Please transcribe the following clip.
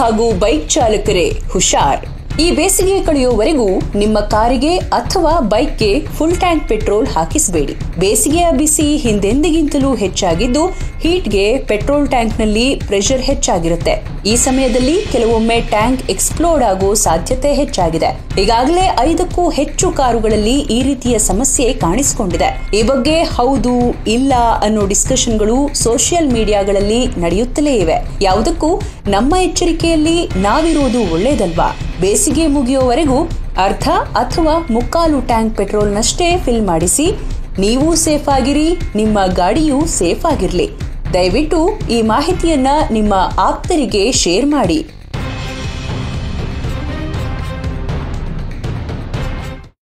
ಹಾಗೂ ಬೈಕ್ ಚಾಲಕರೇ ಹುಷಾರ್. ಈ ಬೇಸಿಗೆ ಕಳೆಯುವವರೆಗೂ ನಿಮ್ಮ ಕಾರಿಗೆ ಅಥವಾ ಬೈಕ್ಗೆ ಫುಲ್ ಟ್ಯಾಂಕ್ ಪೆಟ್ರೋಲ್ ಹಾಕಿಸಬೇಡಿ. ಬೇಸಿಗೆಯ ಬಿಸಿ ಹಿಂದೆಂದಿಗಿಂತಲೂ ಹೆಚ್ಚಾಗಿದ್ದು ಹೀಟ್ಗೆ ಪೆಟ್ರೋಲ್ ಟ್ಯಾಂಕ್ನಲ್ಲಿ ಪ್ರೆಷರ್ ಹೆಚ್ಚಾಗಿರುತ್ತೆ. ಈ ಸಮಯದಲ್ಲಿ ಕೆಲವೊಮ್ಮೆ ಟ್ಯಾಂಕ್ ಎಕ್ಸ್ಪ್ಲೋಡ್ ಆಗೋ ಸಾಧ್ಯತೆ ಹೆಚ್ಚಾಗಿದೆ. ಈಗಾಗಲೇ 5ಕ್ಕೂ ಹೆಚ್ಚು ಕಾರುಗಳಲ್ಲಿ ಈ ರೀತಿಯ ಸಮಸ್ಯೆ ಕಾಣಿಸಿಕೊಂಡಿದೆ. ಈ ಬಗ್ಗೆ ಹೌದು ಇಲ್ಲ ಅನ್ನೋ ಡಿಸ್ಕಷನ್ಗಳು ಸೋಷಿಯಲ್ ಮೀಡಿಯಾಗಳಲ್ಲಿ ನಡೆಯುತ್ತಲೇ ಇವೆ. ಯಾವುದಕ್ಕೂ ನಮ್ಮ ಎಚ್ಚರಿಕೆಯಲ್ಲಿ ನಾವಿರೋದು ಒಳ್ಳೇದಲ್ವಾ? ಬೇಸಿಗೆ ಮುಗಿಯುವವರೆಗೂ ಅರ್ಧ ಅಥವಾ ಮುಕ್ಕಾಲು ಟ್ಯಾಂಕ್ ಪೆಟ್ರೋಲ್ನಷ್ಟೇ ಫಿಲ್ ಮಾಡಿಸಿ. ನೀವು ಸೇಫ್ ಆಗಿರಿ, ನಿಮ್ಮ ಗಾಡಿಯೂ ಸೇಫ್ ಆಗಿರ್ಲಿ. ದಯವಿಟ್ಟು ಈ ಮಾಹಿತಿಯನ್ನ ನಿಮ್ಮ ಆಪ್ತರಿಗೆ ಶೇರ್ ಮಾಡಿ.